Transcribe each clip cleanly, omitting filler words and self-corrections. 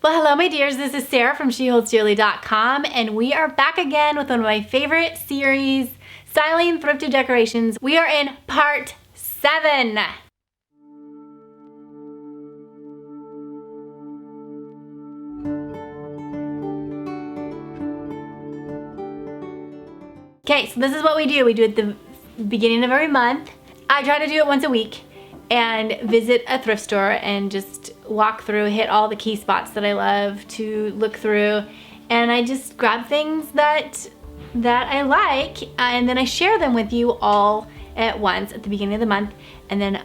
Well, hello my dears, this is Sarah from SheHoldsDearly.com, and we are back again with one of my favorite series, Styling Thrifted Decorations. We are in part 7. Okay, so this is what we do. We do it at the beginning of every month. I try to do it once a week and visit a thrift store and just walk through, hit all the key spots that I love to look through, and I just grab things that I like, and then I share them with you all at once at the beginning of the month. And then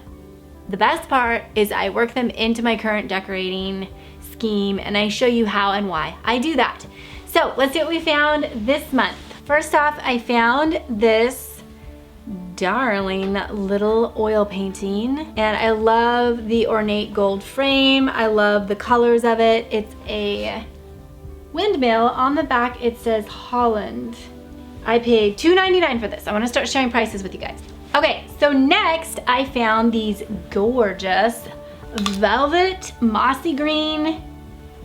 the best part is I work them into my current decorating scheme, and I show you how and why I do that. So let's see what we found this month. First off, I found this darling little oil painting, and I love the ornate gold frame. I love the colors of it. It's a windmill. On the back it says Holland. I paid $2.99 for this. I want to start sharing prices with you guys. Okay, so next I found these gorgeous velvet mossy green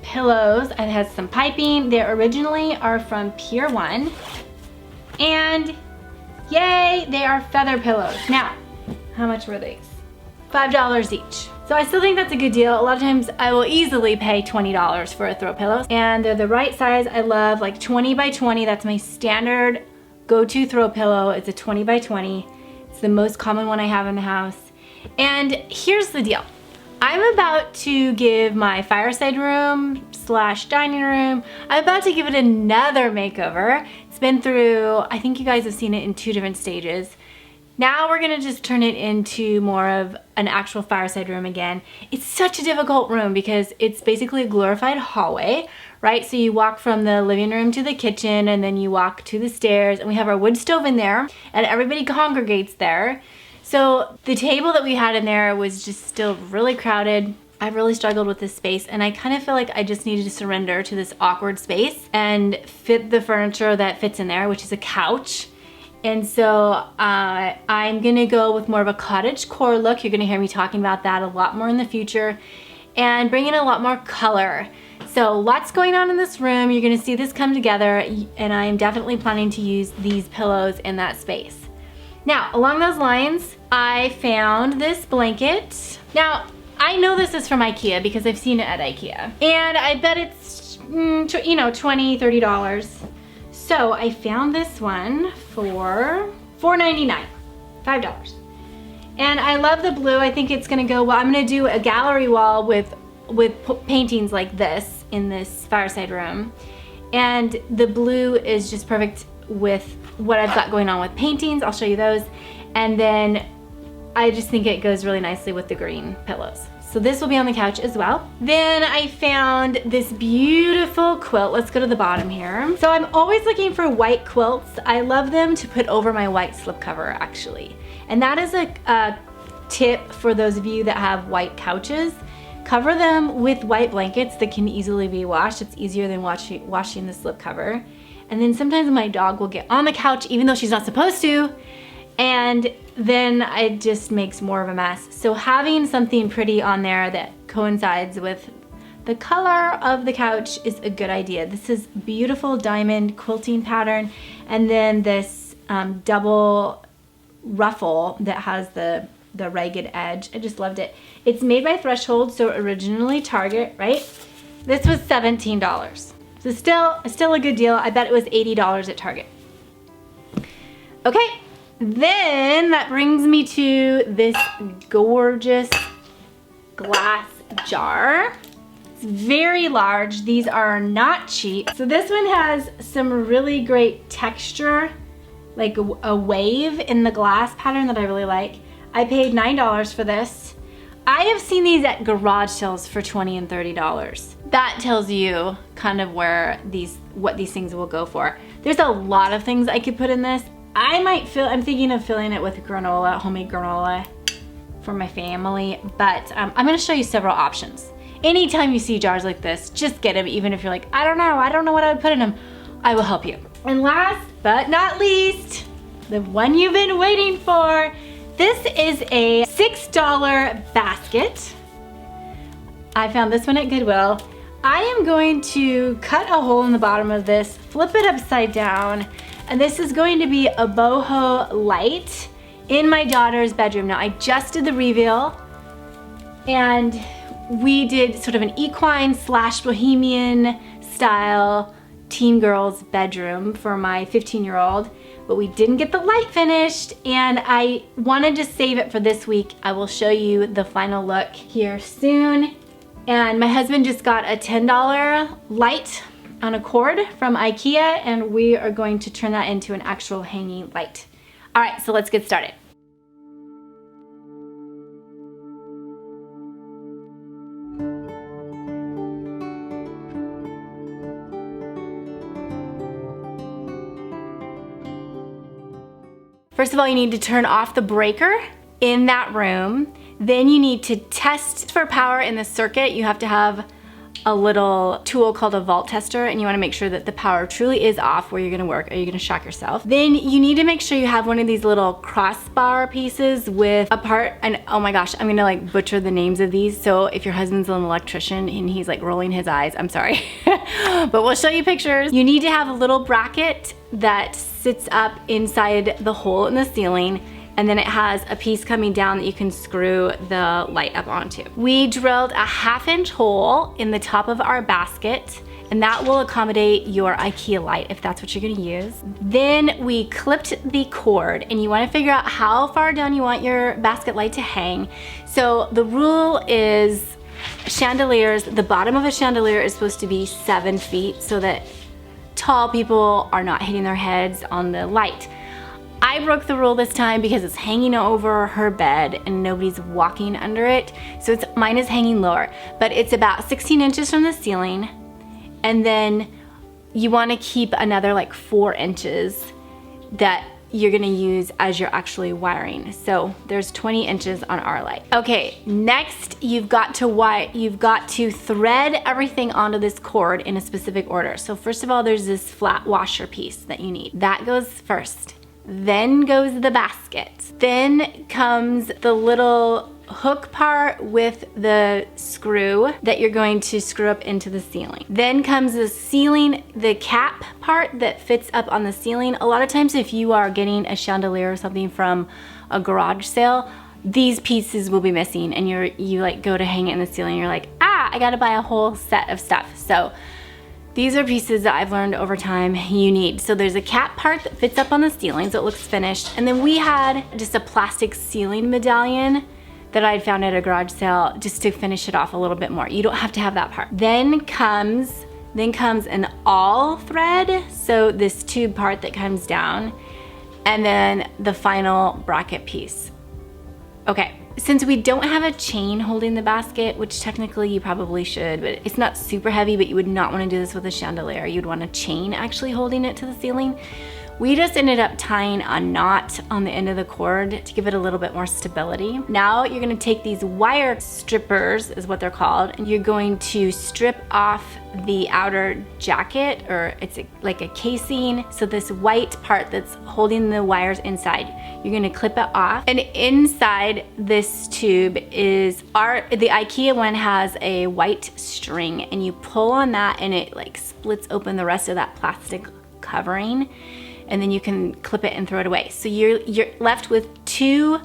pillows. It has some piping. They originally are from Pier 1, and yay, they are feather pillows. Now, how much were these? $5 each. So I still think that's a good deal. A lot of times I will easily pay $20 for a throw pillow, and they're the right size. I love like 20 by 20. That's my standard go-to throw pillow. It's a 20 by 20. It's the most common one I have in the house. And here's the deal. I'm about to give my fireside room / dining room, I'm about to give it another makeover. It's been through, I think you guys have seen it in 2 different stages. Now we're gonna just turn it into more of an actual fireside room again. It's such a difficult room because it's basically a glorified hallway, right? So you walk from the living room to the kitchen, and then you walk to the stairs, and we have our wood stove in there, and everybody congregates there. So the table that we had in there was just still really crowded. I really struggled with this space, and I kind of feel like I just needed to surrender to this awkward space and fit the furniture that fits in there, which is a couch. And so I'm gonna go with more of a cottage core look. You're gonna hear me talking about that a lot more in the future, and bring in a lot more color. So lots going on in this room. You're gonna see this come together, and I'm definitely planning to use these pillows in that space. Now, along those lines, I found this blanket. Now, I know this is from IKEA because I've seen it at IKEA, and I bet it's, $20, $30. So I found this one for $4.99, $5. And I love the blue. I think it's gonna go well. I'm gonna do a gallery wall with paintings like this in this fireside room. And the blue is just perfect with what I've got going on with paintings. I'll show you those. And then I just think it goes really nicely with the green pillows. So this will be on the couch as well. Then I found this beautiful quilt. Let's go to the bottom here. So I'm always looking for white quilts. I love them to put over my white slipcover, actually. And that is a tip for those of you that have white couches. Cover them with white blankets that can easily be washed. It's easier than washing the slipcover. And then sometimes my dog will get on the couch even though she's not supposed to, and then it just makes more of a mess. So having something pretty on there that coincides with the color of the couch is a good idea. This is beautiful diamond quilting pattern, and then this double ruffle that has the ragged edge. I just loved it. It's made by Threshold, so originally Target, right? This was $17. So still a good deal. I bet it was $80 at Target. Okay, then that brings me to this gorgeous glass jar. It's very large. These are not cheap. So this one has some really great texture, like a wave in the glass pattern that I really like. I paid $9 for this. I have seen these at garage sales for $20 and $30. That tells you kind of what these things will go for. There's a lot of things I could put in this. I'm thinking of filling it with granola, homemade granola for my family, but I'm gonna show you several options. Anytime you see jars like this, just get them, even if you're like, I don't know what I would put in them. I will help you. And last but not least, the one you've been waiting for. This is a $6 basket. I found this one at Goodwill. I am going to cut a hole in the bottom of this, flip it upside down, and this is going to be a boho light in my daughter's bedroom. Now I just did the reveal, and we did sort of an equine / bohemian style teen girl's bedroom for my 15-year-old, but we didn't get the light finished, and I wanted to save it for this week. I will show you the final look here soon. And my husband just got a $10 light on a cord from IKEA, and we are going to turn that into an actual hanging light. All right, so let's get started. First of all, you need to turn off the breaker in that room. Then you need to test for power in the circuit. You have to have a little tool called a volt tester, and you want to make sure that the power truly is off where you're going to work, or you're going to shock yourself. Then you need to make sure you have one of these little crossbar pieces with a part, and oh my gosh, I'm going to like butcher the names of these, so if your husband's an electrician and he's like rolling his eyes, I'm sorry. But we'll show you pictures. You need to have a little bracket that sits up inside the hole in the ceiling, and then it has a piece coming down that you can screw the light up onto. We drilled a 1/2-inch hole in the top of our basket, and that will accommodate your IKEA light if that's what you're gonna use. Then we clipped the cord, and you wanna figure out how far down you want your basket light to hang. So the rule is chandeliers, the bottom of a chandelier is supposed to be 7 feet so that tall people are not hitting their heads on the light. I broke the rule this time because it's hanging over her bed and nobody's walking under it. So mine is hanging lower, but it's about 16 inches from the ceiling. And then you want to keep another like 4 inches that you're gonna use as you're actually wiring. So there's 20 inches on our light. Okay, next you've got to thread everything onto this cord in a specific order. So first of all, there's this flat washer piece that you need. That goes first. Then goes the basket. Then comes the little hook part with the screw that you're going to screw up into the ceiling. Then comes the ceiling, the cap part that fits up on the ceiling. A lot of times if you are getting a chandelier or something from a garage sale, these pieces will be missing, and you like go to hang it in the ceiling, you're like, I gotta buy a whole set of stuff. So these are pieces that I've learned over time you need. So there's a cap part that fits up on the ceiling so it looks finished. And then we had just a plastic ceiling medallion that I'd found at a garage sale just to finish it off a little bit more. You don't have to have that part. Then comes an all thread. So this tube part that comes down, and then the final bracket piece. Okay. Since we don't have a chain holding the basket, which technically you probably should, but it's not super heavy, but you would not want to do this with a chandelier. You'd want a chain actually holding it to the ceiling. We just ended up tying a knot on the end of the cord to give it a little bit more stability. Now you're gonna take these wire strippers, is what they're called, and you're going to strip off the outer jacket, or it's like a casing. So this white part that's holding the wires inside, you're gonna clip it off. And inside this tube is the IKEA one has a white string, and you pull on that and it like splits open the rest of that plastic covering, and then you can clip it and throw it away. So you're left with 2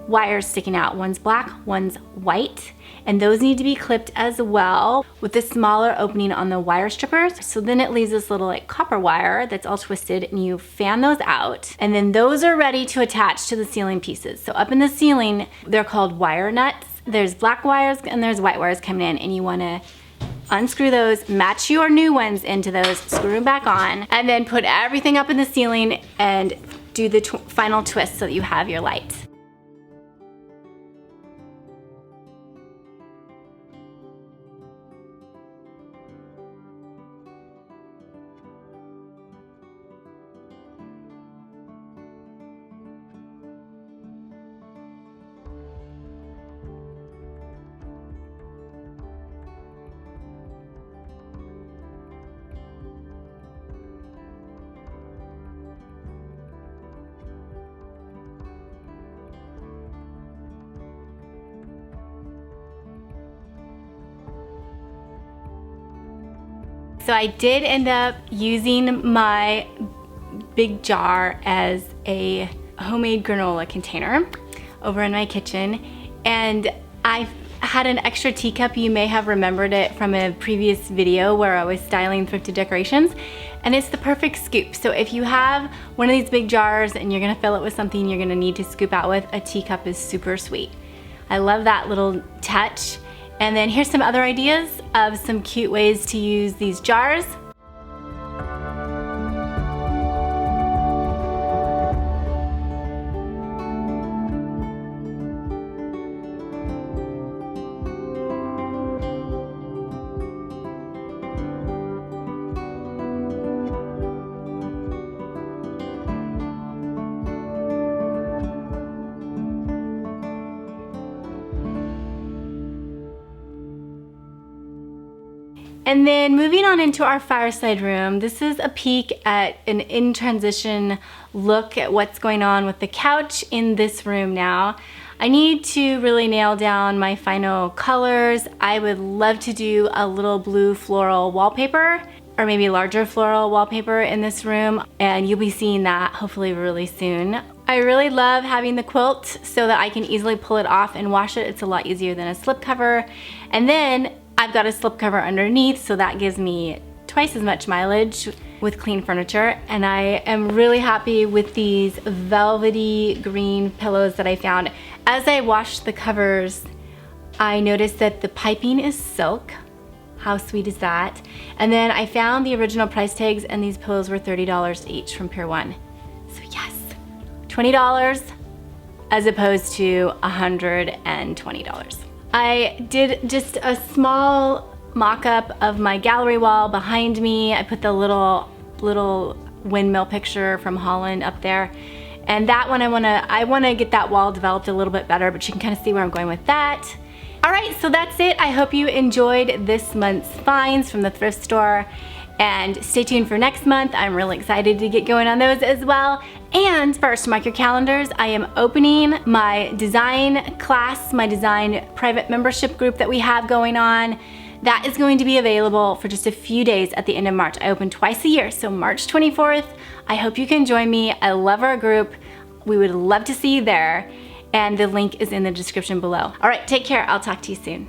wires sticking out. One's black, one's white, and those need to be clipped as well with a smaller opening on the wire strippers. So then it leaves this little like copper wire that's all twisted, and you fan those out, and then those are ready to attach to the ceiling pieces. So up in the ceiling, they're called wire nuts. There's black wires and there's white wires coming in, and you wanna unscrew those, match your new ones into those, screw them back on, and then put everything up in the ceiling and do the final twist so that you have your light. So I did end up using my big jar as a homemade granola container over in my kitchen, and I had an extra teacup. You may have remembered it from a previous video where I was styling Thrifted Decorations, and it's the perfect scoop. So if you have one of these big jars and you're gonna fill it with something you're gonna need to scoop out with, a teacup is super sweet. I love that little touch. And then here's some other ideas of some cute ways to use these jars. And then moving on into our fireside room, this is a peek at an in transition look at what's going on with the couch in this room now. I need to really nail down my final colors. I would love to do a little blue floral wallpaper, or maybe larger floral wallpaper in this room, and you'll be seeing that hopefully really soon. I really love having the quilt so that I can easily pull it off and wash it. It's a lot easier than a slipcover. And then I've got a slipcover underneath, so that gives me twice as much mileage with clean furniture. And I am really happy with these velvety green pillows that I found. As I washed the covers, I noticed that the piping is silk. How sweet is that? And then I found the original price tags, and these pillows were $30 each from Pier 1. So yes, $20 as opposed to $120. I did just a small mock-up of my gallery wall behind me. I put the little windmill picture from Holland up there. And that one I wanna get that wall developed a little bit better, but you can kind of see where I'm going with that. All right, so that's it. I hope you enjoyed this month's finds from the thrift store. And stay tuned for next month. I'm really excited to get going on those as well. And first, mark your calendars. I am opening my design class, my design private membership group that we have going on. That is going to be available for just a few days at the end of March. I open twice a year, so March 24th. I hope you can join me. I love our group. We would love to see you there. And the link is in the description below. All right, take care. I'll talk to you soon.